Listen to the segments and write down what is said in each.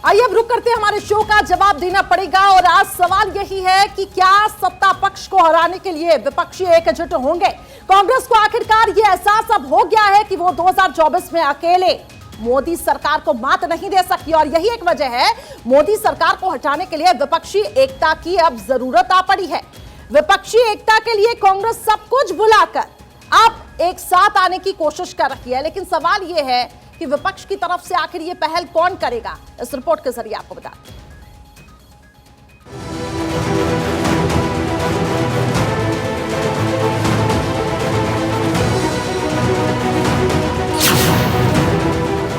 आइए अब रुक करते हैं, हमारे शो का जवाब देना पड़ेगा और आज सवाल यही है कि क्या सत्ता पक्ष को हराने के लिए विपक्षी एकजुट होंगे। कांग्रेस को आखिरकार ये एहसास अब हो गया है कि वो 2024 में अकेले मोदी सरकार को मात नहीं दे सकती और यही एक वजह है मोदी सरकार को हटाने के लिए विपक्षी एकता की अब जरूरत आ पड़ी है। विपक्षी एकता के लिए कांग्रेस सब कुछ भुलाकर अब एक साथ आने की कोशिश कर रही है, लेकिन सवाल यह है कि विपक्ष की तरफ से आखिर ये पहल कौन करेगा। इस रिपोर्ट के जरिए आपको बता दें।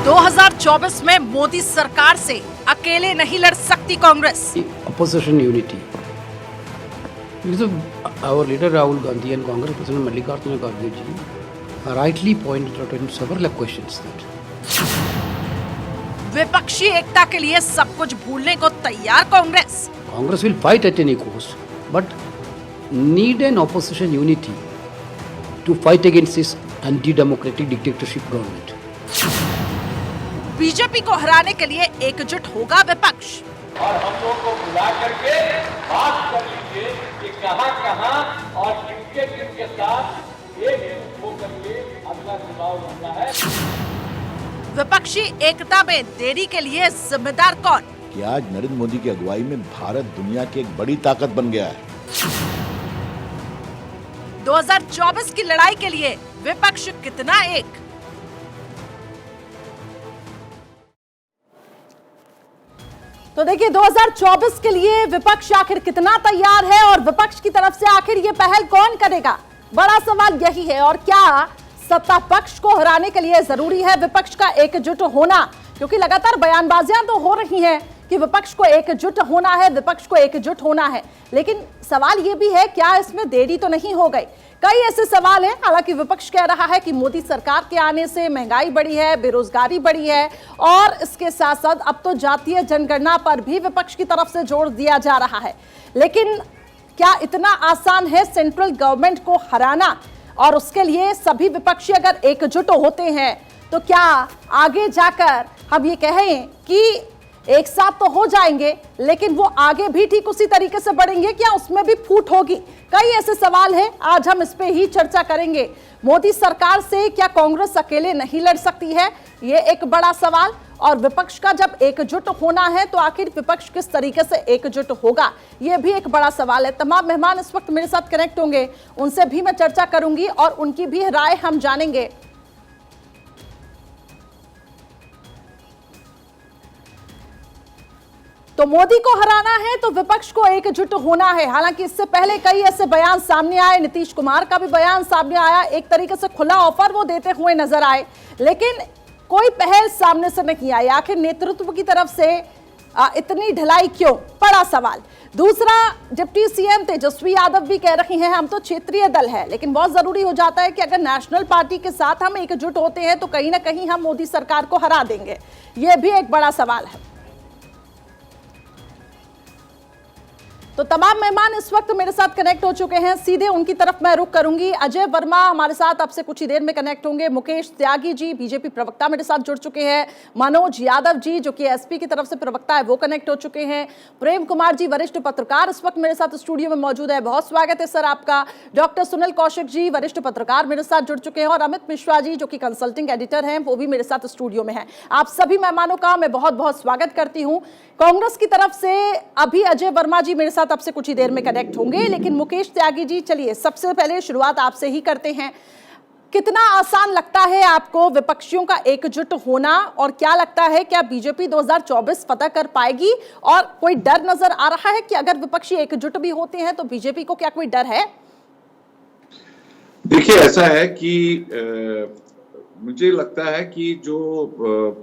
2024 में मोदी सरकार से अकेले नहीं लड़ सकती Congress. Opposition unity. Because our leader Rahul Gandhi and Congress President Mallikarjuna Kharge ji rightly pointed out in several questions that विपक्षी एकता के लिए सब कुछ भूलने को तैयार Congress. Congress will fight at any cost, but need an opposition unity to fight against this anti-democratic dictatorship government. BJP को हराने के लिए एकजुट होगा विपक्ष। और हम लोग को बुला करके बात कर लीजिए कि कहां और किनके साथ एक होकर के अगला चुनाव लड़ना है। विपक्षी एकता में देरी के लिए जिम्मेदार कौन? कि आज नरेंद्र मोदी की अगुवाई में भारत दुनिया की एक बड़ी ताकत बन गया है। 2024 की लड़ाई के लिए विपक्ष कितना एक? तो देखिए 2024 के लिए विपक्ष आखिर कितना तैयार है और विपक्ष की तरफ से आखिर ये पहल कौन करेगा, बड़ा सवाल यही है। और क्या सत्ता पक्ष को हराने के लिए जरूरी है विपक्ष का एकजुट होना, क्योंकि लगातार बयानबाजियां तो हो रही हैं कि विपक्ष को एकजुट होना है, विपक्ष को एकजुट होना है, लेकिन सवाल यह भी है क्या इसमें देरी तो नहीं हो गई। कई ऐसे सवाल हैं। हालांकि विपक्ष कह रहा है कि मोदी सरकार के आने से महंगाई बढ़ी है, बेरोजगारी बढ़ी है और इसके साथ साथ अब तो जातीय जनगणना पर भी विपक्ष की तरफ से जोर दिया जा रहा है। लेकिन क्या इतना आसान है सेंट्रल गवर्नमेंट को हराना? और उसके लिए सभी विपक्षी अगर एकजुट होते हैं तो क्या आगे जाकर हम ये कहें कि एक साथ तो हो जाएंगे, लेकिन वो आगे भी ठीक उसी तरीके से बढ़ेंगे? क्या उसमें भी फूट होगी? कई ऐसे सवाल हैं, आज हम इस पे ही चर्चा करेंगे। मोदी सरकार से क्या कांग्रेस अकेले नहीं लड़ सकती है, ये एक बड़ा सवाल। और विपक्ष का जब एकजुट होना है तो आखिर विपक्ष किस तरीके से एकजुट होगा, ये भी एक बड़ा सवाल है। तमाम मेहमान इस वक्त मेरे साथ कनेक्ट होंगे, उनसे भी मैं चर्चा करूंगी और उनकी भी राय हम जानेंगे। तो मोदी को हराना है तो विपक्ष को एकजुट होना है। हालांकि इससे पहले कई ऐसे बयान सामने आए, नीतीश कुमार का भी बयान सामने आया, एक तरीके से खुला ऑफर वो देते हुए नजर आए, लेकिन कोई पहल सामने से नहीं आई। आखिर नेतृत्व की तरफ से इतनी ढिलाई क्यों, बड़ा सवाल। दूसरा, डिप्टी सीएम तेजस्वी यादव भी कह रही हैं हम तो क्षेत्रीय दल है, लेकिन बहुत जरूरी हो जाता है कि अगर नेशनल पार्टी के साथ हम एकजुट होते हैं तो कहीं ना कहीं हम मोदी सरकार को हरा देंगे। यह भी एक बड़ा सवाल है। तो तमाम मेहमान इस वक्त मेरे साथ कनेक्ट हो चुके हैं, सीधे उनकी तरफ मैं रुख करूंगी। अजय वर्मा हमारे साथ अब से कुछ ही देर में कनेक्ट होंगे। मुकेश त्यागी जी बीजेपी प्रवक्ता मेरे साथ जुड़ चुके हैं। मनोज यादव जी जो कि एसपी की तरफ से प्रवक्ता है वो कनेक्ट हो चुके हैं। प्रेम कुमार जी वरिष्ठ पत्रकार इस वक्त मेरे साथ स्टूडियो में मौजूद है, बहुत स्वागत है सर आपका। डॉक्टर सुनील कौशिक जी वरिष्ठ पत्रकार मेरे साथ जुड़ चुके हैं और अमित मिश्रा जी जो कि कंसल्टिंग एडिटर हैं वो भी मेरे साथ स्टूडियो में है। आप सभी मेहमानों का मैं बहुत बहुत स्वागत करती हूँ। कांग्रेस की तरफ से अभी अजय वर्मा जी मेरे साथ अब से कुछ ही देर में कनेक्ट होंगे, लेकिन मुकेश त्यागी जी चलिए सबसे पहले शुरुआत आपसे ही करते हैं। कितना आसान लगता है आपको विपक्षियों का एकजुट होना और क्या लगता है क्या बीजेपी 2024 फतह कर पाएगी? और कोई डर नजर आ रहा है कि अगर विपक्षी एकजुट भी होते हैं तो बीजेपी को क्या कोई डर है? देखिए ऐसा है कि मुझे लगता है कि जो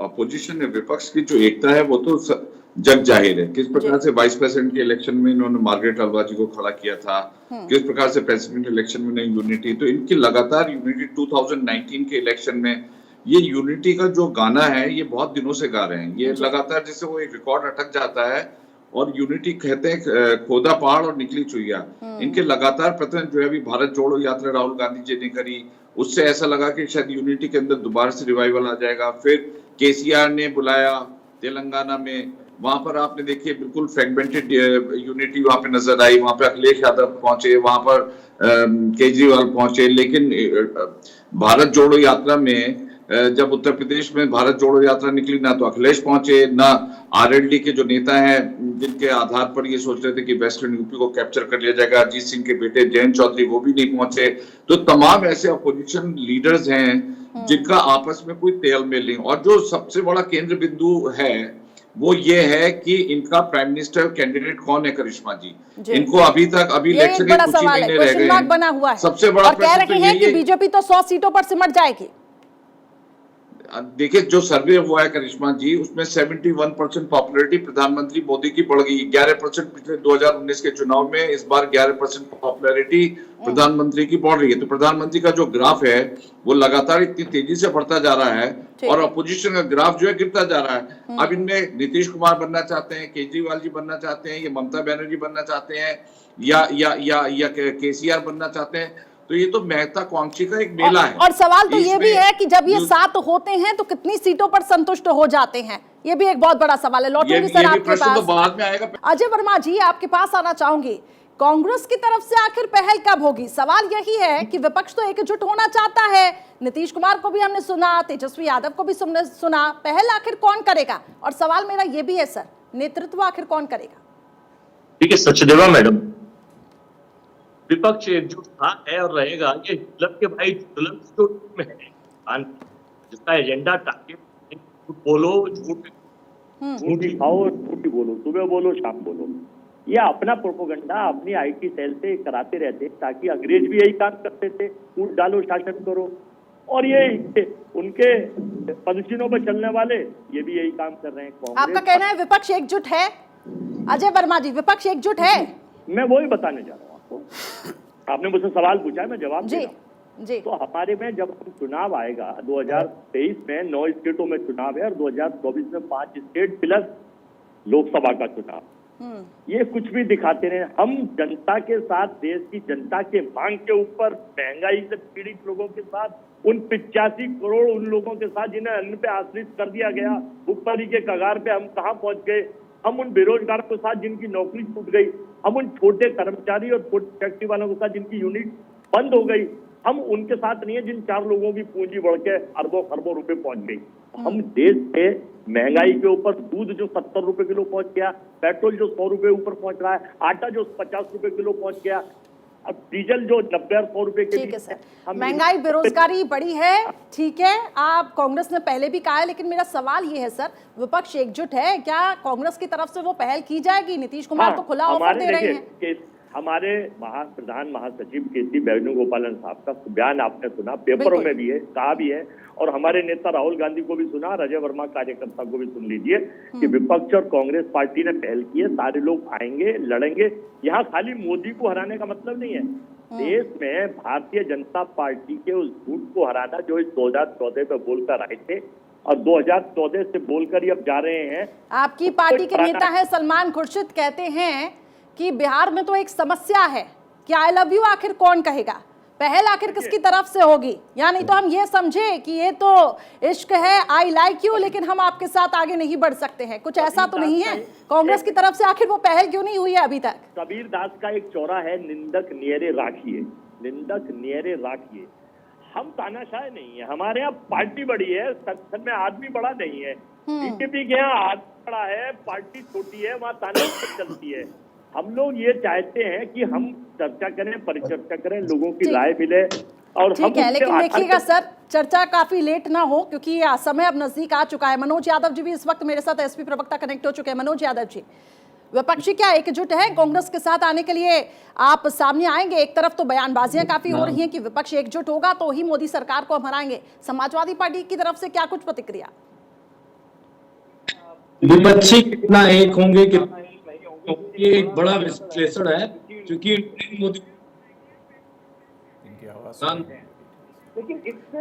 अपोजिशन है, विपक्ष की जो एकता है वो तो जग जाहिर है। किस प्रकार से वाइस प्रेसिडेंट के इलेक्शन में इन्होंने मार्गरेट अलवा जी को खड़ा किया था, किस प्रकार से प्रेसिडेंट इलेक्शन में नहीं यूनिटी, तो इनकी लगातार यूनिटी 2019 के इलेक्शन में ये यूनिटी का जो गाना है ये बहुत दिनों से गा रहे हैं। ये लगातार जैसे वो एक रिकॉर्ड अटक जाता है और यूनिटी कहते हैं खोदा पहाड़ और निकली चुईया। इनके लगातार प्रयत्न जो है अभी भारत जोड़ो यात्रा राहुल गांधी जी ने करी, उससे ऐसा लगा कि शायद यूनिटी के अंदर दोबारा से रिवाइवल आ जाएगा। फिर केसीआर ने बुलाया तेलंगाना में वहां पर आपने देखिए बिल्कुल फ्रेगमेंटेड यूनिटी वहां पे नजर आई। वहां पे अखिलेश यादव पहुंचे, वहां पर केजरीवाल पहुंचे, लेकिन भारत जोड़ो यात्रा में जब उत्तर प्रदेश में भारत जोड़ो यात्रा निकली, ना तो अखिलेश पहुंचे, ना आरएलडी के जो नेता हैं जिनके आधार पर ये सोच रहे थे कि वेस्टर्न यूपी को कैप्चर कर लिया जाएगा, अजीत सिंह के बेटे जयंत चौधरी, वो भी नहीं पहुंचे। तो तमाम ऐसे अपोजिशन लीडर्स हैं जिनका आपस में कोई तालमेल नहीं। और जो सबसे बड़ा केंद्र बिंदु है वो ये है कि इनका प्राइम मिनिस्टर कैंडिडेट कौन है, करिश्मा जी। इनको अभी इलेक्शन के कुछ ही महीने रह गए हैं, बना हुआ है। सबसे बड़ा और कह रहे हैं कि बीजेपी तो 100 सीटों पर सिमट जाएगी। देखिए जो सर्वे हुआ है करिश्मा जी, उसमें 71% पॉपुलैरिटी प्रधानमंत्री मोदी की बढ़ गई। 11% पिछले 2019 के चुनाव में, इस बार 11% पॉपुलैरिटी प्रधानमंत्री की बढ़ रही है। तो प्रधानमंत्री का जो ग्राफ है वो लगातार इतनी तेजी से बढ़ता जा रहा है और अपोजिशन का ग्राफ जो है गिरता जा रहा है। अब इनमें नीतीश कुमार बनना चाहते हैं, केजरीवाल जी बनना चाहते हैं, या ममता बनर्जी बनना चाहते हैं, या केसीआर बनना चाहते हैं। तो ये तो महत्वाकांक्षी का एक मेला है। और सवाल तो ये भी है कि जब ये 7 होते हैं तो कितनी सीटों पर संतुष्ट हो जाते हैं, ये भी एक बहुत बड़ा सवाल है। लौटूंगी सर आपके पास, तो बाद में आएगा। अजय वर्मा जी आपके पास आना चाहूंगी। कांग्रेस की तरफ से आखिर पहल कब होगी? सवाल यही है कि विपक्ष तो एकजुट होना चाहता है, नीतीश कुमार को भी हमने सुना, तेजस्वी यादव को भी सुना, पहल आखिर कौन करेगा? और सवाल मेरा ये भी है सर, नेतृत्व आखिर कौन करेगा? ठीक है सचदेवा मैडम, विपक्ष एकजुट था, है और रहेगा। ये जुलम के भाई जुलम जो में है, जिसका एजेंडा टारगेट बोलो, झूठ दिखाओ, झूठ बोलो, सुबह बोलो, शाम बोलो, ये अपना प्रोपोगंडा अपनी आईटी सेल से कराते रहते, ताकि अंग्रेज भी यही काम करते थे, कूट डालो, शासन करो। और ये उनके पदचिन्हों पर चलने वाले ये भी यही काम कर रहे हैं। आपका कहना है विपक्ष एकजुट है? अजय वर्मा जी, विपक्ष एकजुट है? मैं वही बताने जा रहा हूँ आपको। आपने मुझसे सवाल पूछा है, मैं जवाब दे रहा हूँ। जी। तो हमारे में जब चुनाव आएगा 2023 में 9 स्टेटों में चुनाव है और 2024 में 5 स्टेट प्लस लोकसभा का चुनाव, ये कुछ भी दिखाते रहे। हम जनता के साथ, देश की जनता के मांग के ऊपर, महंगाई से पीड़ित लोगों के साथ, उन 85 करोड़ उन लोगों के साथ जिन्हें अन्न पे आश्रित कर दिया गया, भुखमरी के कगार पे हम कहाँ पहुंच गए। हम उन बेरोजगारों के साथ जिनकी नौकरी छूट गई, हम उन छोटे कर्मचारी और छोटी फैक्ट्री वालों के साथ जिनकी यूनिट बंद हो गई, हम उनके साथ नहीं है जिन 4 लोगों की पूंजी बढ़ के अरबों खरबों रुपए पहुंच गई। हम देश के महंगाई के ऊपर, दूध जो 70 रुपए किलो पहुंच गया, पेट्रोल जो 100 रुपए ऊपर पहुंच रहा है, आटा जो 50 रुपए किलो पहुंच गया, अब डीजल जो 90 और 100 रुपए के ठीक है सर, महंगाई बेरोजगारी बढ़ी है, ठीक है, आप कांग्रेस ने पहले भी कहा है, लेकिन मेरा सवाल ये है सर, विपक्ष एकजुट है क्या? कांग्रेस की तरफ से वो पहल की जाएगी? नीतीश कुमार तो खुला ऑफर दे रहे हैं। हमारे प्रधान महासचिव केसी वेणुगोपालन साहब का बयान आपने सुना, पेपरों में भी है, कहा भी है, और हमारे नेता राहुल गांधी को भी सुना, अजय वर्मा कार्यकर्ता को भी सुन लीजिए कि विपक्ष और कांग्रेस पार्टी ने पहल की है, सारे लोग आएंगे, लड़ेंगे। यहाँ खाली मोदी को हराने का मतलब नहीं है, देश में भारतीय जनता पार्टी के उस झूठ को हराना जो इस 2014 में बोलकर आए थे और 2014 से बोलकर ही अब जा रहे हैं। आपकी पार्टी के नेता है सलमान खुर्शीद, कहते हैं कि बिहार में तो एक समस्या है कि आई लव यू आखिर कौन कहेगा? पहल आखिर किसकी तरफ से होगी? या नहीं तो हम ये समझे कि ये तो इश्क है, आई लाइक यू, लेकिन हम आपके साथ आगे नहीं बढ़ सकते हैं, कुछ ऐसा तो नहीं है? कांग्रेस की तरफ से आखिर वो पहल क्यों नहीं हुई है अभी तक? कबीर दास का एक चौरा है, निंदक नियरे राखिए, निंदक नियरे राखिए। हम तानाशाह नहीं है, हमारे यहाँ पार्टी बड़ी है, संगठन में आदमी बड़ा नहीं है। बीजेपी के यहाँ आदमी बड़ा है, पार्टी छोटी है, वहाँ तानाशाह चलती है। हम लोग ये चाहते हैं कि हम चर्चा करें, परिचर्चा करें, लोगों की राय मिले। और ठीक है, लेकिन देखिएगा सर, चर्चा काफी लेट ना हो, क्योंकि समय अब नजदीक आ चुका है। मनोज यादव जी भी इस वक्त मेरे साथ एसपी प्रवक्ता कनेक्ट हो चुके हैं। मनोज यादव जी, विपक्षी क्या एकजुट है कांग्रेस के साथ आने के लिए? आप सामने आएंगे? एक तरफ तो बयानबाजियां काफी हो रही हैं कि विपक्ष एकजुट होगा तो ही मोदी सरकार को हम हराएंगे, समाजवादी पार्टी की तरफ से क्या कुछ प्रतिक्रिया? विपक्षी कितना एक होंगे, कितना ये एक बड़ा विश्लेषण है, क्योंकि मोदी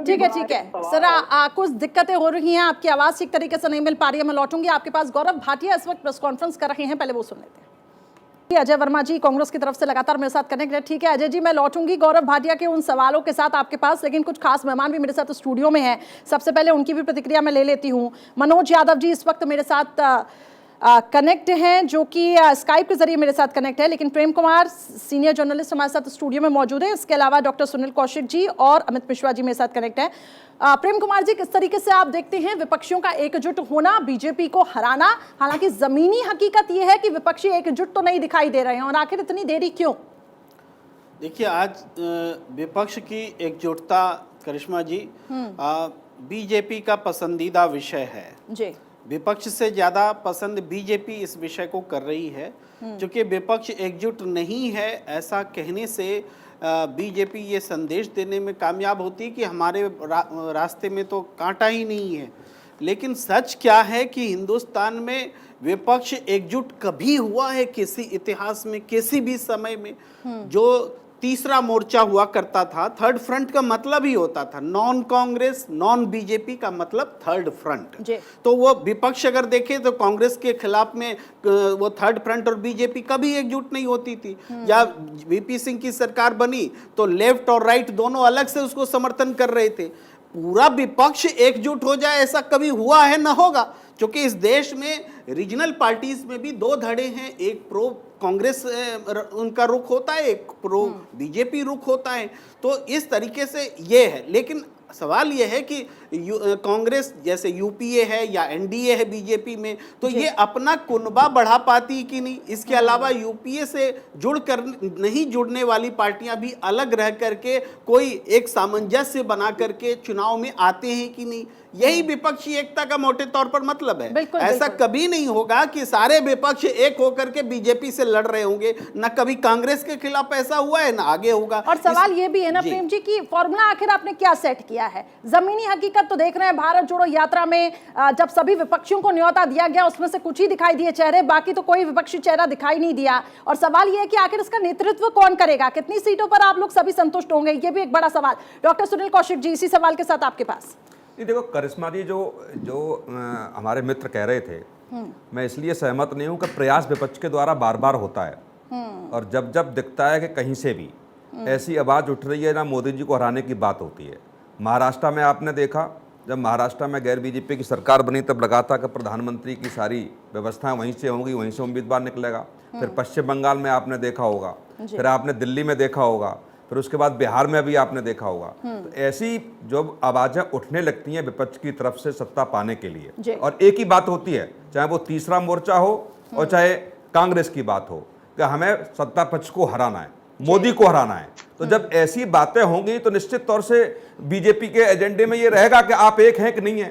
ठीक है सर, कुछ दिक्कतें हो रही हैं, आपकी आवाज ठीक तरीके से नहीं मिल पा रही है। मैं लौटूंगी आपके पास। गौरव भाटिया इस वक्त प्रेस कॉन्फ्रेंस कर रहे हैं, पहले वो सुन लेते हैं। अजय वर्मा जी कांग्रेस की तरफ से लगातार मेरे साथ कनेक्ट है। ठीक है अजय जी, मैं लौटूंगी गौरव भाटिया के उन सवालों के साथ आपके पास, लेकिन कुछ खास मेहमान भी मेरे साथ स्टूडियो में है। सबसे पहले उनकी भी प्रतिक्रिया मैं ले लेती हूँ। मनोज यादव जी इस वक्त मेरे साथ कनेक्ट हैं, जो कि स्काइप के जरिए मेरे साथ कनेक्ट है। लेकिन प्रेम कुमार सीनियर जर्नलिस्ट हमारे साथ स्टूडियो में मौजूद है। इसके अलावा डॉक्टर सुनील कौशिक जी और अमित मिश्रा जी मेरे साथ कनेक्ट है। प्रेम कुमार जी, किस तरीके से आप देखते हैं विपक्षियों का एकजुट होना, बीजेपी को हराना? हालांकि जमीनी हकीकत यह है कि विपक्षी एकजुट तो नहीं दिखाई दे रहे हैं, और आखिर इतनी देरी क्यों? देखिए, आज विपक्ष की एकजुटता करिश्मा जी बीजेपी का पसंदीदा विषय है जी। विपक्ष से ज़्यादा पसंद बीजेपी इस विषय को कर रही है, क्योंकि विपक्ष एकजुट नहीं है ऐसा कहने से बीजेपी ये संदेश देने में कामयाब होती है कि हमारे रास्ते में तो कांटा ही नहीं है। लेकिन सच क्या है कि हिंदुस्तान में विपक्ष एकजुट कभी हुआ है किसी इतिहास में, किसी भी समय में? जो तीसरा मोर्चा हुआ करता था, थर्ड फ्रंट का मतलब ही होता था नॉन कांग्रेस नॉन बीजेपी का मतलब थर्ड फ्रंट। तो वो विपक्ष अगर देखे तो कांग्रेस के खिलाफ में वो थर्ड फ्रंट और बीजेपी कभी एकजुट नहीं होती थी। या वीपी सिंह की सरकार बनी तो लेफ्ट और राइट दोनों अलग से उसको समर्थन कर रहे थे। पूरा विपक्ष एकजुट हो जाए ऐसा कभी हुआ है, ना होगा, क्योंकि इस देश में रीजनल पार्टीज में भी दो धड़े हैं, एक प्रो कांग्रेस उनका रुख होता है, एक प्रो बीजेपी रुख होता है। तो इस तरीके से ये है। लेकिन सवाल ये है कि कांग्रेस जैसे यूपीए है या एनडीए है बीजेपी में, तो ये अपना कुनबा बढ़ा पाती कि नहीं? इसके अलावा यूपीए से नहीं जुड़ने वाली पार्टियां भी अलग रह करके कोई एक सामंजस्य बना करके चुनाव में आते हैं कि नहीं? यही विपक्षी एकता का मोटे तौर पर मतलब है। ऐसा कभी नहीं होगा कि सारे विपक्ष एक होकर के बीजेपी से लड़ रहे होंगे, ना कभी कांग्रेस के खिलाफ ऐसा हुआ है, ना आगे होगा। और सवाल ये भी है ना प्रेम जी कि फॉर्मूला आखिर आपने क्या सेट किया है? जमीनी हकीकत तो देख रहे हैं, भारत जोड़ो यात्रा में जब सभी विपक्षियों को न्योता दिया गया उसमें से कुछ ही दिखाई दिए चेहरे, बाकी तो कोई विपक्षी चेहरा दिखाई नहीं दिया। और सवाल ये है कि आखिर इसका नेतृत्व कौन करेगा? कितनी सीटों पर आप लोग सभी संतुष्ट होंगे? ये भी एक बड़ा सवाल। डॉक्टर सुनील कौशिक जी, इसी सवाल के साथ आपके पास। ये देखो करिश्मा जी, जो हमारे मित्र कह रहे थे, मैं इसलिए सहमत नहीं हूँ कि प्रयास विपक्ष के द्वारा बार बार होता है, और जब जब दिखता है कि कहीं से भी ऐसी आवाज़ उठ रही है ना मोदी जी को हराने की बात होती है। महाराष्ट्र में आपने देखा, जब महाराष्ट्र में गैर बीजेपी की सरकार बनी तब लगा था कि प्रधानमंत्री की सारी व्यवस्थाएं वहीं से होंगी, वहीं से उम्मीदवार निकलेगा। फिर पश्चिम बंगाल में आपने देखा होगा, फिर आपने दिल्ली में देखा होगा, फिर उसके बाद बिहार में भी आपने देखा होगा। तो ऐसी जो आवाज़ें उठने लगती हैं विपक्ष की तरफ से सत्ता पाने के लिए, और एक ही बात होती है, चाहे वो तीसरा मोर्चा हो और चाहे कांग्रेस की बात हो, कि हमें सत्ता पक्ष को हराना है, मोदी को हराना है। तो जब ऐसी बातें होंगी तो निश्चित तौर से बीजेपी के एजेंडे में ये रहेगा कि आप एक हैं कि नहीं है,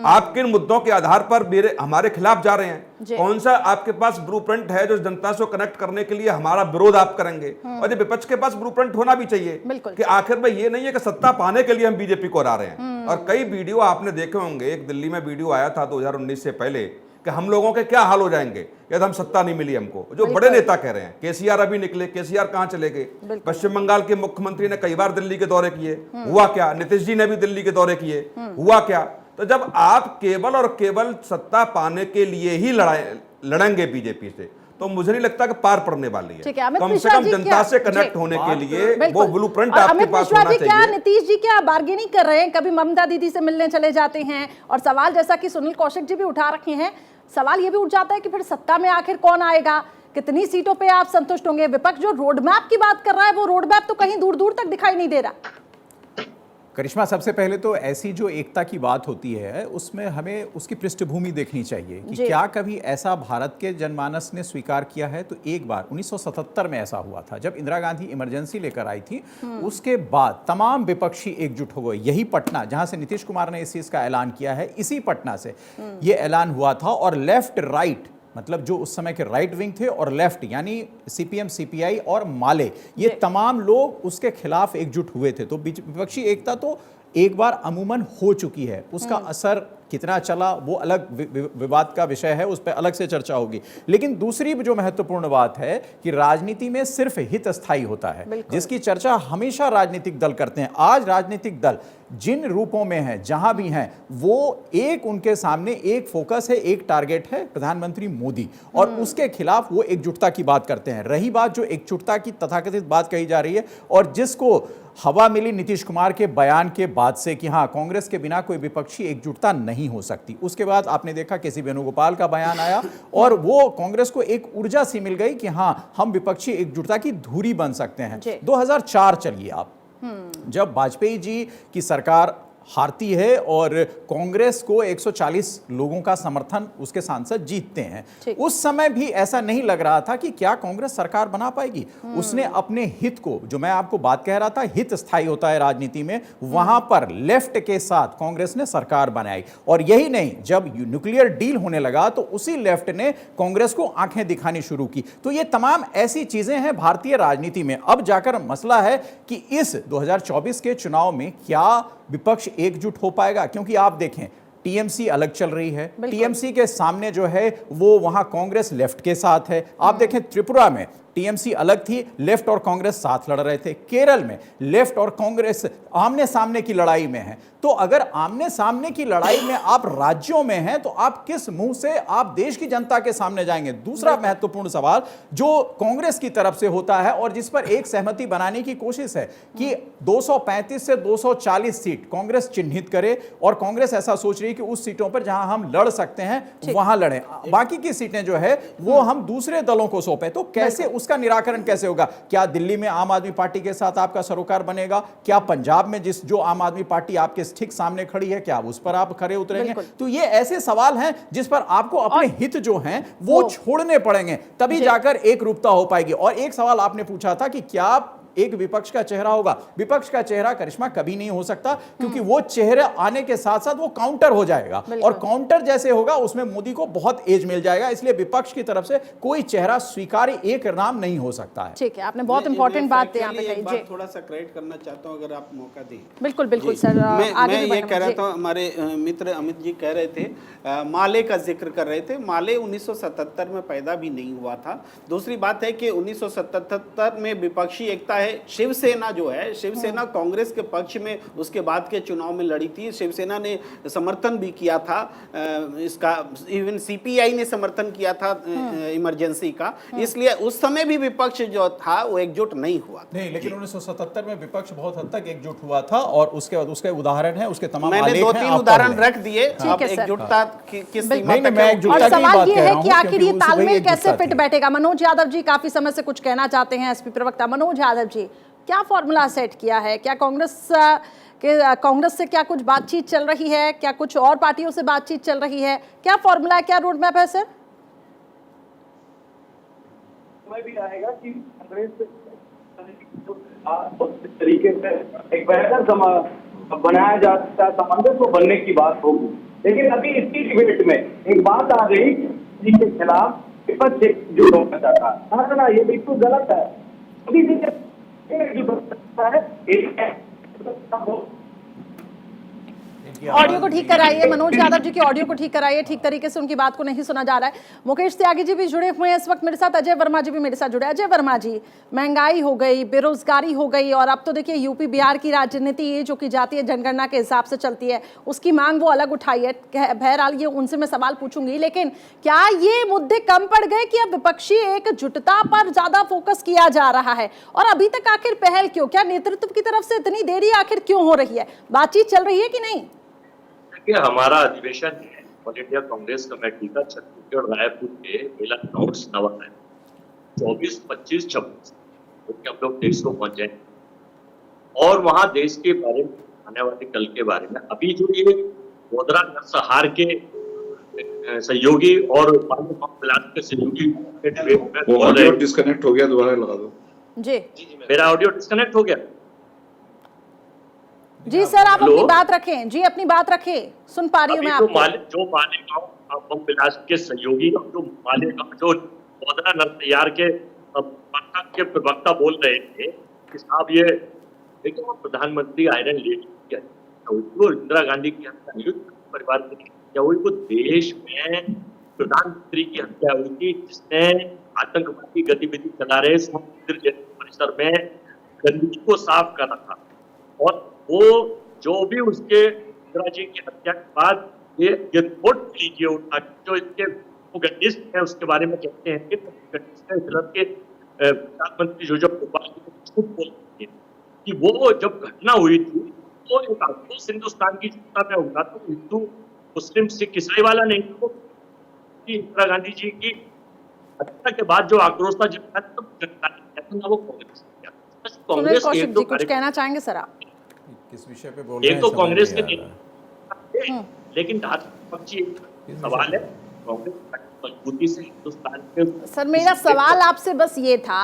आप किन मुद्दों के आधार पर हमारे खिलाफ जा रहे हैं, कौन सा आपके पास ब्लूप्रिंट है जो जनता से कनेक्ट करने के लिए हमारा विरोध आप करेंगे। और ये विपक्ष के पास ब्लूप्रिंट होना भी चाहिए कि आखिर में ये नहीं है कि सत्ता पाने के लिए हम बीजेपी को हरा रहे हैं। और कई वीडियो आपने देखे होंगे, एक दिल्ली में वीडियो आया था 2019 से पहले कि हम लोगों के क्या हाल हो जाएंगे यदि हम सत्ता नहीं मिली हमको, जो बड़े नेता कह रहे हैं। केसीआर अभी निकले, केसीआर कहां चले गए? पश्चिम बंगाल के मुख्यमंत्री ने कई बार दिल्ली के दौरे किए, हुआ क्या? नीतीश जी ने भी दिल्ली के दौरे किए, हुआ क्या? तो जब आप केवल और केवल सत्ता पाने के लिए ही लड़ेंगे बीजेपी से, तो मुझे नहीं लगता कि पार पड़ने वाली है। कम से कम जनता से कनेक्ट होने के लिए वो ब्लूप्रिंट आपके पास होना चाहिए। क्या नीतीश जी क्या बार्गेनिंग कर रहे हैं? कभी ममता दीदी से मिलने चले जाते हैं, और सवाल जैसा कि सुनील कौशिक जी भी उठा रखे हैं, सवाल ये भी उठ जाता है कि फिर सत्ता में आखिर कौन आएगा, कितनी सीटों पे आप संतुष्ट होंगे? विपक्ष जो रोड मैप की बात कर रहा है वो रोड मैप तो कहीं दूर दूर तक दिखाई नहीं दे रहा। करिश्मा, सबसे पहले तो ऐसी जो एकता की बात होती है उसमें हमें उसकी पृष्ठभूमि देखनी चाहिए कि क्या कभी ऐसा भारत के जनमानस ने स्वीकार किया है? तो एक बार 1977 में ऐसा हुआ था, जब इंदिरा गांधी इमरजेंसी लेकर आई थी। उसके बाद तमाम विपक्षी एकजुट हो गए। यही पटना जहां से नीतीश कुमार ने इस चीज का ऐलान किया है, इसी पटना से ये ऐलान हुआ था। और लेफ्ट राइट, मतलब जो उस समय के राइट विंग थे, और लेफ्ट यानी सीपीएम, सीपीआई और माले, ये तमाम लोग उसके खिलाफ एकजुट हुए थे। तो विपक्षी एकता तो एक बार अमूमन हो चुकी है। उसका असर कितना चला वो अलग विवाद का विषय है, उस पर अलग से चर्चा होगी। लेकिन दूसरी जो महत्वपूर्ण बात है कि राजनीति में सिर्फ हित स्थायी होता है, जिसकी चर्चा हमेशा राजनीतिक दल करते हैं। आज राजनीतिक दल जिन रूपों में हैं, जहां भी हैं, वो एक उनके सामने एक फोकस है, एक टारगेट है, प्रधानमंत्री मोदी, और उसके खिलाफ वो एकजुटता की बात करते हैं। रही बात जो एकजुटता की तथाकथित बात कही जा रही है और जिसको हवा मिली नीतीश कुमार के बयान के बाद से कि हाँ, कांग्रेस के बिना कोई विपक्षी एकजुटता नहीं हो सकती। उसके बाद आपने देखा केसी वेणुगोपाल का बयान आया और वो कांग्रेस को एक ऊर्जा सी मिल गई कि हाँ, हम विपक्षी एकजुटता की धुरी बन सकते हैं। 2004 चलिए आप, जब वाजपेयी जी की सरकार हारती है और कांग्रेस को 140 लोगों का समर्थन उसके सांसद जीतते हैं। उस समय भी ऐसा नहीं लग रहा था कि क्या कांग्रेस सरकार बना पाएगी। उसने अपने हित को, जो मैं आपको बात कह रहा था, हित स्थायी होता है राजनीति में, वहां पर लेफ्ट के साथ कांग्रेस ने सरकार बनाई। और यही नहीं, जब न्यूक्लियर डील होने लगा तो उसी लेफ्ट ने कांग्रेस को आंखें दिखानी शुरू की। तो ये तमाम ऐसी चीजें हैं भारतीय राजनीति में। अब जाकर मसला है कि इस 2024 के चुनाव में क्या विपक्ष एकजुट हो पाएगा, क्योंकि आप देखें टीएमसी अलग चल रही है। टीएमसी के सामने जो है वो वहां कांग्रेस लेफ्ट के साथ है। आप देखें त्रिपुरा में टीएमसी अलग थी, लेफ्ट और कांग्रेस साथ लड़ रहे थे। केरल में लेफ्ट और कांग्रेस आमने सामने की लड़ाई में है। तो अगर आमने सामने की लड़ाई में आप राज्यों में हैं तो आप किस मुंह से आप देश की जनता के सामने जाएंगे। दूसरा महत्वपूर्ण सवाल जो कांग्रेस की तरफ से होता है और जिस पर एक सहमति बनाने की कोशिश है कि 235 से 240 सीट कांग्रेस चिन्हित करे और कांग्रेस ऐसा सोच रही है कि उस सीटों पर जहां हम लड़ सकते हैं वहां लड़ें, बाकी की सीटें जो है वो हम दूसरे दलों को सौंपें। तो कैसे उसका निराकरण कैसे होगा? क्या दिल्ली में आम आदमी पार्टी के साथ आपका सरोकार बनेगा? क्या पंजाब में जो आम आदमी पार्टी आपके ठीक सामने खड़ी है, क्या उस पर आप खरे उतरेंगे? तो ये ऐसे सवाल हैं जिस पर आपको अपने हित जो हैं वो छोड़ने पड़ेंगे, तभी जाकर एक रूपता हो पाएगी। और एक सवाल आपने पूछा था कि क्या एक विपक्ष का चेहरा होगा। विपक्ष का चेहरा करिश्मा कभी नहीं हो सकता, क्योंकि वो चेहरा आने के साथ साथ वो काउंटर हो जाएगा और काउंटर जैसे होगा उसमें मोदी को बहुत एज मिल जाएगा। इसलिए विपक्ष की तरफ से कोई चेहरा स्वीकार्य एक नाम नहीं हो सकता है। ठीक है, आपने बहुत इंपॉर्टेंट बात यहाँ पे कही। थोड़ा सा क्रेडिट करना चाहता हूँ अगर आप मौका दें। बिल्कुल बिल्कुल सर, मैं ये कह रहा था, हमारे मित्र अमित जी कह रहे थे, माले का जिक्र कर रहे थे। माले 1977 में पैदा भी नहीं हुआ था। दूसरी बात है कि 1977 में विपक्षी एकता है। शिवसेना जो है, शिवसेना कांग्रेस के पक्ष में उसके बाद के चुनाव में लड़ी थी। शिवसेना ने समर्थन भी किया था इसका, इवन सीपीआई ने समर्थन किया था इमरजेंसी का। इसलिए उस समय भी विपक्ष जो था वो एकजुट नहीं हुआ था। नहीं, लेकिन 1977 में विपक्ष बहुत हद तक एकजुट हुआ था और उसके बाद उसके उदाहरण है, उसके तमाम मैंने 2-3 उदाहरण रख दिए। अब एकजुटता किस सीमा तक है? और सवाल ये है कि आखिर ये तालमेल कैसे फिट बैठेगा। मनोज यादव जी काफी समय से कुछ कहना चाहते हैं। एसपी प्रवक्ता मनोज यादव जी, क्या फॉर्मूला सेट किया है? क्या कांग्रेस से क्या कुछ बातचीत चल रही है? क्या कुछ और पार्टियों से बातचीत चल रही है? क्या फॉर्मूला है, क्या रोड मैप है सर? भी आएगा कि कांग्रेस तरीके से एक बेहतर बनाया जा सकता है, सामंजस्य को बनने की बात होगी। लेकिन अभी इसकी डिबेट में एक बात आ गई जिसके खिलाफ विपक्ष जो होना चाहता है, ना ये बिल्कुल गलत है। अभी ऑडियो को ठीक कराइए, मनोज यादव जी की ऑडियो को ठीक कराइए, ठीक तरीके से उनकी बात को नहीं सुना जा रहा है। मुकेश त्यागी जी भी जुड़े हुए हैं इस वक्त मेरे साथ, अजय वर्मा जी भी मेरे साथ जुड़े। अजय वर्मा जी, महंगाई हो गई, बेरोजगारी हो गई और अब तो देखिए यूपी बिहार की राजनीति जो की जाती है जनगणना के हिसाब से चलती है, उसकी मांग वो अलग उठाई है। बहरहाल ये उनसे मैं सवाल पूछूंगी, लेकिन क्या ये मुद्दे कम पड़ गए कि अब विपक्षी एकजुटता पर ज्यादा फोकस किया जा रहा है? और अभी तक आखिर पहल क्यों? क्या नेतृत्व की तरफ से इतनी देरी आखिर क्यों हो रही है? बातचीत चल रही है कि नहीं? हमारा अधिवेशन है ऑल इंडिया कांग्रेस कमेटी का छत्तीसगढ़ रायपुर के मेला ग्राउंड नवा है 24, 25, 26 हम लोग देश को पहुंच जाए और वहां देश के बारे में, आने वाले कल के बारे में, अभी जो ये गोदरा नरसंहार के सहयोगी और के सहयोगी ऑडियो डिस्कनेक्ट हो गया, दोबारा लगा दो। जी मेरा ऑडियो डिस्कनेक्ट हो गया। जी सर, आप अपनी बात रखें। जी अपनी बात रखें, सुन पा रही हूँ मैं आपको। जो मालेगांव बम ब्लास्ट के सहयोगी और जो मालेगांव जो गोदरा नरसंहार के प्रवक्ता बोल रहे थे कि साहब ये देखिए वो प्रधानमंत्री आयरन लेडी वो इंदिरा गांधी की हत्या परिवार की हत्या हुई, वो देश में प्रधानमंत्री की हत्या हुई थी जिसने आतंकवादी गतिविधि चला रहे समुद्र परिसर में गंदगी को साफ करा था। और वो जो भी उसके इंदिरा जी की हत्या के बाद ये रिपोर्ट लीजिए उठा, जो इसके गंडिस्ट है उसके बारे में कहते हैं कि प्रधानमंत्री जो गोपाल जी झूठ बोल रहे हैं। कि वो जब घटना हुई थी तो एक आक्रोश हिंदुस्तान की जनता में हुआ, तो हिंदू मुस्लिम सिख ईसाई वाला नहीं, तो इंदिरा गांधी जी की हत्या के बाद जो आक्रोश था जनता ने, तो जनता ने किया, ना वो कांग्रेस ने किया। सुनील कांग्रेस कौशिक एक जी तो कुछ कहना चाहेंगे सर आप? किस विषय पे बोल रहे हैं एक तो समझ कांग्रेस के नहीं आ रहा। लेकिन पक्षी सवाल है कांग्रेस मजबूती से हिंदुस्तान के। सर मेरा सवाल आपसे बस ये था,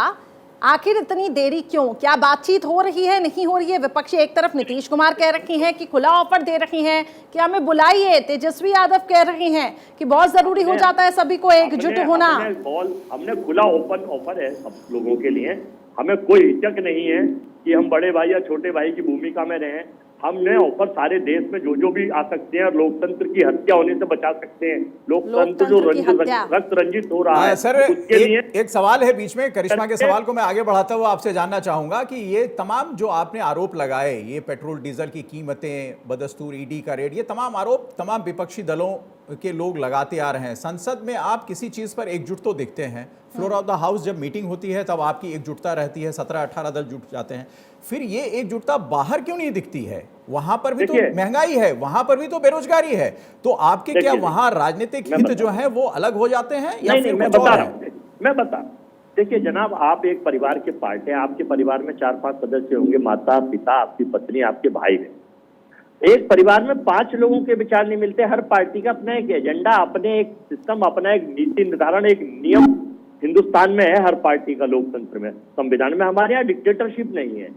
आखिर इतनी देरी क्यों? क्या बातचीत हो रही है, नहीं हो रही है? विपक्षी एक तरफ नीतीश कुमार कह रही हैं कि खुला ऑफर दे रही हैं कि हमें बुलाइए, तेजस्वी यादव कह रही हैं कि बहुत जरूरी हो जाता है सभी को एकजुट होना। हमने खुला ओपन ऑफर है सब लोगों के लिए, हमें कोई हिचक नहीं है कि हम बड़े भाई या छोटे भाई की भूमिका में रहें। हमने ऑफर सारे देश में जो भी आ सकते हैं और लोकतंत्र की हत्या होने से बचा सकते हैं, लोकतंत्र जो रक्त रंजित हो रहा है सर उसके लिए एक सवाल है बीच में, करिश्मा के सवाल को मैं आगे बढ़ाता हुआ आपसे जानना चाहूंगा कि ये तमाम जो आपने आरोप लगाए, ये पेट्रोल डीजल की कीमतें, बदस्तूर ईडी का रेट, ये तमाम आरोप तमाम विपक्षी दलों के लोग लगाते आ रहे हैं। संसद में आप किसी चीज पर एकजुट तो दिखते हैं, फ्लोर ऑफ द हाउस जब मीटिंग होती है तब आपकी एकजुटता रहती है, 17-18 दल जुट जाते हैं, फिर ये एकजुटता बाहर क्यों नहीं दिखती है? वहां पर भी तो महंगाई है, वहां पर भी तो बेरोजगारी है, तो आपके क्या वहां राजनीतिक हित जो है वो अलग हो जाते हैं या फिर मैं बता देखिए जनाब, आप एक परिवार के पार्ट हैं, आपके परिवार में 4-5 सदस्य होंगे, माता पिता, आपकी पत्नी, आपके भाई हैं। एक परिवार में 5 लोगों के विचार नहीं मिलते। हर पार्टी का अपना एक एजेंडा, अपने एक सिस्टम, अपना एक नीति निर्धारण, एक नियम हिंदुस्तान में है हर पार्टी का, लोकतंत्र में, संविधान में। हमारे यहाँ डिक्टेटरशिप नहीं है।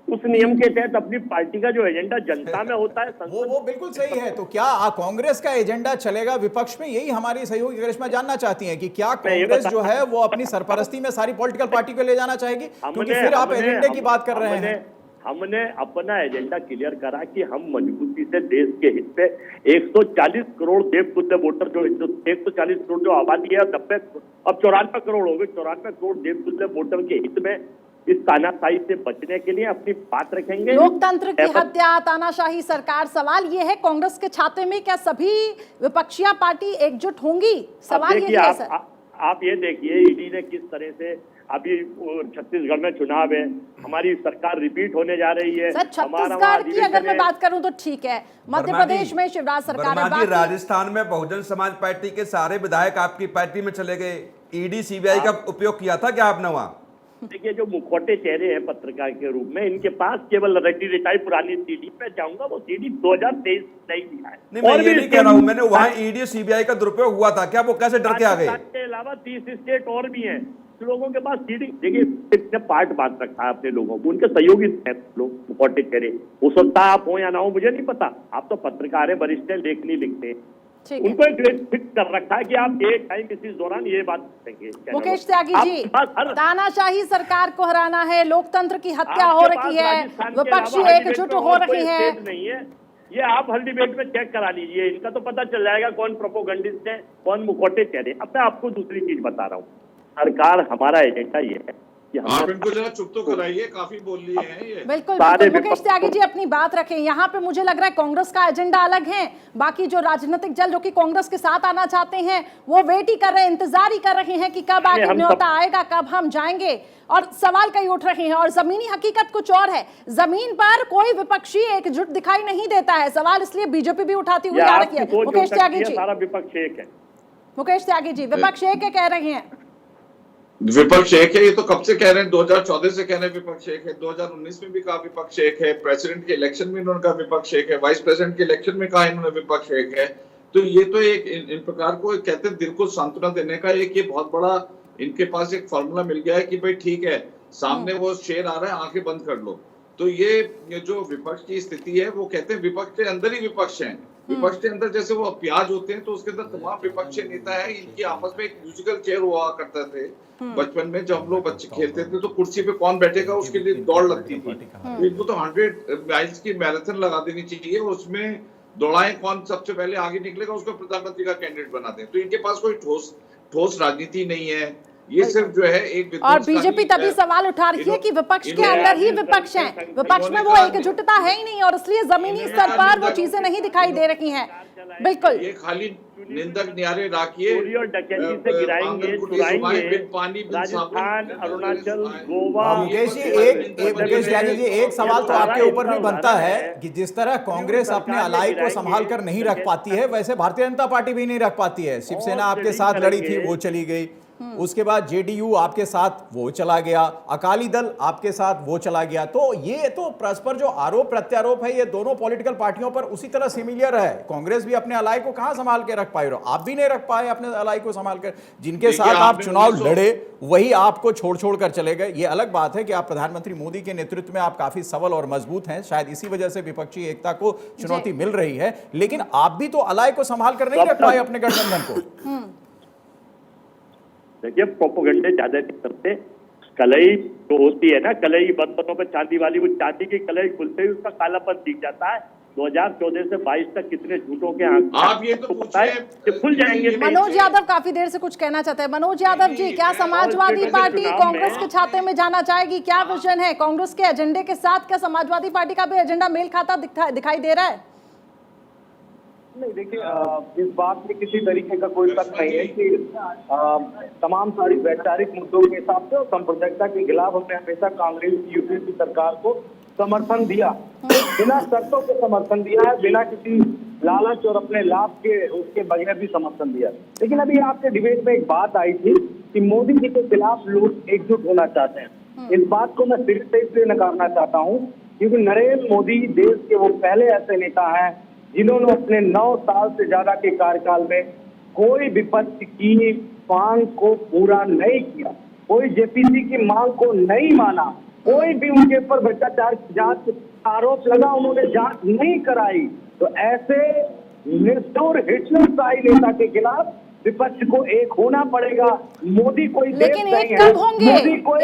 उस नियम के तहत अपनी पार्टी का जो एजेंडा जनता में होता है वो बिल्कुल सही है। तो क्या कांग्रेस का एजेंडा चलेगा विपक्ष में? यही हमारी सहयोगी करिश्मा जानना चाहती हैं कि क्या कांग्रेस जो है वो अपनी सरपरस्ती में सारी पॉलिटिकल पार्टी को ले जाना चाहेगी? क्योंकि फिर आप एजेंडे की बात कर रहे हैं। हमने अपना एजेंडा क्लियर करा कि हम मजबूती से देश के हित पे 140 करोड़ देवतुल्य वोटर, जो 140 करोड़ जो आबादी है, 90 अब 94 करोड़ हो गए, 94 करोड़ देवतुल्य वोटर के हित में इस तानाशाही से बचने के लिए अपनी बात रखेंगे। लोकतंत्र की हत्या, तानाशाही सरकार, सवाल ये है कांग्रेस के छाते में क्या सभी विपक्षी पार्टी एकजुट होंगी? सवाल ये है सर। आप ये देखिए ईडी ने किस तरह से, अभी छत्तीसगढ़ में चुनाव है, हमारी सरकार रिपीट होने जा रही है। सर छत्तीसगढ़ की अगर मैं बात करूं तो ठीक है, मध्य प्रदेश में शिवराज सरकार है, राजस्थान में बहुजन समाज पार्टी के सारे विधायक आपकी पार्टी में चले गए। ईडी सीबीआई का उपयोग किया था क्या आपने वहां? देखिए जो मुखौटे चेहरे हैं पत्रकार के रूप में, इनके पास केवल रटी रिटाई पुरानी सीडी पे जाऊंगा, वो सीडी 2023 नहीं दिया है। नहीं, मैं ये नहीं कह रहा हूं, मैंने वहां ईडी सीबीआई का दुरुपयोग हुआ था क्या? वो कैसे डर के आ गए? के अलावा 30 स्टेट और भी हैं लोगों के पास सीडी। देखिए पार्ट बांध रखा है अपने लोगों को, उनके सहयोगी लोग मुखौटे चेहरे, हो सकता है आप हो या ना हो, मुझे नहीं पता। आप तो पत्रकार है, वरिष्ठ लेखनी लिखते हैं, उनको एक फिक्स कर रखा है कि आप एक टाइम इस दौरान ये बात करेंगे। मुकेश त्यागी जी, तानाशाही सरकार को हराना है, लोकतंत्र की हत्या हो रही है, विपक्षी एकजुट हो रही है। नहीं है ये, आप हर डिबेट में चेक करा लीजिए, इनका तो पता चल जाएगा कौन प्रोपोगंडिस्ट है, कौन मुखौटे चेहरे। अब मैं आपको दूसरी चीज बता रहा हूँ, सरकार हमारा एजेंडा ये है कि आप इनको जरा चुप तो कराइए, काफी बोल लिए हैं ये। बिल्कुल मुकेश त्यागी जी अपनी बात रखें। यहाँ पे मुझे लग रहा है कांग्रेस का एजेंडा अलग है, बाकी जो राजनीतिक दल जो कि कांग्रेस के साथ आना चाहते हैं वो वेट ही कर रहे हैं, इंतजार ही कर रहे हैं कि कब आगे न्योता आएगा, कब हम जाएंगे, और सवाल कई उठ रहे हैं। और जमीनी हकीकत कुछ और है, जमीन पर कोई विपक्षी एकजुट दिखाई नहीं देता है। सवाल इसलिए बीजेपी भी उठाती हुई आ रही है। मुकेश त्यागी जी, सारा विपक्ष एक है। मुकेश त्यागी जी, विपक्ष एक है कह रहे हैं। विपक्ष एक है, ये तो कब से कह रहे हैं, 2014 से कह रहे हैं विपक्ष एक है, 2019 में भी कहा विपक्ष एक है, प्रेसिडेंट के इलेक्शन में इन्होंने कहा विपक्ष एक है, वाइस प्रेसिडेंट के इलेक्शन में कहा इन्होंने विपक्ष एक है। तो ये तो एक इन प्रकार को कहते हैं दिल को सांत्वना देने का एक ये बहुत बड़ा इनके पास एक फॉर्मूला मिल गया है कि भाई ठीक है, सामने वो शेर आ रहा है, आंखें बंद कर लो। तो ये जो विपक्ष की स्थिति है, वो कहते हैं विपक्ष के अंदर ही विपक्ष है। विपक्ष के अंदर जैसे वो प्याज होते हैं, तो उसके अंदर तमाम विपक्षी नेता है, इनकी आपस में एक म्यूजिकल चेयर हुआ करते थे। बचपन में जब हम लोग बच्चे खेलते थे तो कुर्सी पे कौन बैठेगा उसके लिए दौड़ लगती थी। तो इनको तो 100 माइल्स की मैराथन लगा देनी चाहिए, उसमें दौड़ाएं, कौन सबसे पहले आगे निकलेगा उसको प्रधानमंत्री का कैंडिडेट बना दें। तो इनके पास कोई ठोस राजनीति नहीं है, ये सिर्फ जो है एक। और बीजेपी तभी सवाल उठा रही है कि विपक्ष के अंदर ही विपक्ष है, विपक्ष में वो एकजुटता है ही नहीं, और इसलिए जमीनी स्तर पर वो चीजें नहीं दिखाई दे रही हैं। बिल्कुल, ये खाली निंदक न्यारे राखिए, चोरी और डकैती से गिराएंगे, चुराएंगे। राजस्थान, अरुणाचल, गोवा। मुकेश जी मुकेश यादव जी एक सवाल तो आपके ऊपर भी बनता है कि जिस तरह कांग्रेस अपने अलाई को संभाल कर नहीं रख पाती है, वैसे भारतीय जनता पार्टी भी नहीं रख पाती है। शिवसेना आपके साथ लड़ी थी, वो चली गई, उसके बाद जेडीयू आपके साथ वो चला गया, अकाली दल आपके साथ वो चला गया। तो ये तो परस्पर जो आरोप प्रत्यारोप है, ये दोनों पॉलिटिकल पार्टियों पर उसी तरह सिमिलर है। कांग्रेस भी अपने अलाई को कहां संभाल के रख पाए, आप भी नहीं रख पाए अपने अलाई को संभाल कर। जिनके साथ आप चुनाव लड़े वही आपको छोड़ कर चले गए। ये अलग बात है कि आप प्रधानमंत्री मोदी के नेतृत्व में आप काफी सबल और मजबूत हैं, शायद इसी वजह से विपक्षी एकता को चुनौती मिल रही है, लेकिन आप भी तो अलाई को संभाल कर नहीं रख पाए अपने गठबंधन को। देखिए, प्रोपोगंडे ज्यादा नहीं करते। कलई जो होती है ना, कलई बर्तनों पे चांदी वाली, वो चांदी की कलई खुलते ही उसका कालापन दिख जाता है। 2014 से 22 तक कितने झूठों के आंख आप ये तो पूछिए, खुल जाएंगे। मनोज यादव काफी देर से कुछ कहना चाहते हैं। मनोज यादव जी, क्या समाजवादी पार्टी कांग्रेस के छाते में जाना चाहेगी? क्या विजन है कांग्रेस के एजेंडे के साथ? क्या समाजवादी पार्टी का भी एजेंडा मेल खाता दिखाई दे रहा है? नहीं, देखिए, इस बात में किसी तरीके का कोई तर्क नहीं है कि तमाम सारी वैचारिक मुद्दों के हिसाब से और सांप्रदायिकता के खिलाफ हमने हमेशा कांग्रेस यूपीए की सरकार को समर्थन दिया, बिना शर्तों के समर्थन दिया है, बिना किसी लालच और अपने लाभ के उसके बगैर भी समर्थन दिया। लेकिन अभी आपके डिबेट में एक बात आई थी कि मोदी जी के खिलाफ लोग एकजुट होना चाहते हैं। इस बात को मैं सिर से इसलिए नकारना चाहता हूँ क्योंकि नरेंद्र मोदी देश के वो पहले ऐसे नेता हैं जिन्होंने अपने 9 साल से ज्यादा के कार्यकाल में कोई विपक्ष की मांग को पूरा नहीं किया, कोई जेपीसी की मांग को नहीं माना, कोई भी उनके ऊपर भ्रष्टाचार की जांच आरोप लगा उन्होंने जांच नहीं कराई। तो ऐसे निर्दोष हिटलरशाही नेता के खिलाफ विपक्ष को एक होना पड़ेगा। मोदी कोई लेकिन एक कब होंगे?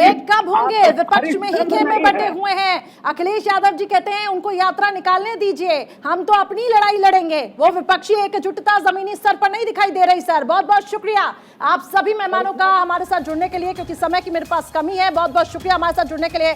एक कब होंगे? विपक्ष में ही खेमे बटे हुए हैं। अखिलेश यादव जी कहते हैं उनको यात्रा निकालने दीजिए, हम तो अपनी लड़ाई लड़ेंगे। वो विपक्षी एकजुटता जमीनी स्तर पर नहीं दिखाई दे रही। सर, बहुत बहुत शुक्रिया आप सभी मेहमानों का हमारे साथ जुड़ने के लिए, क्योंकि समय की मेरे पास कमी है। बहुत बहुत शुक्रिया हमारे साथ जुड़ने के लिए।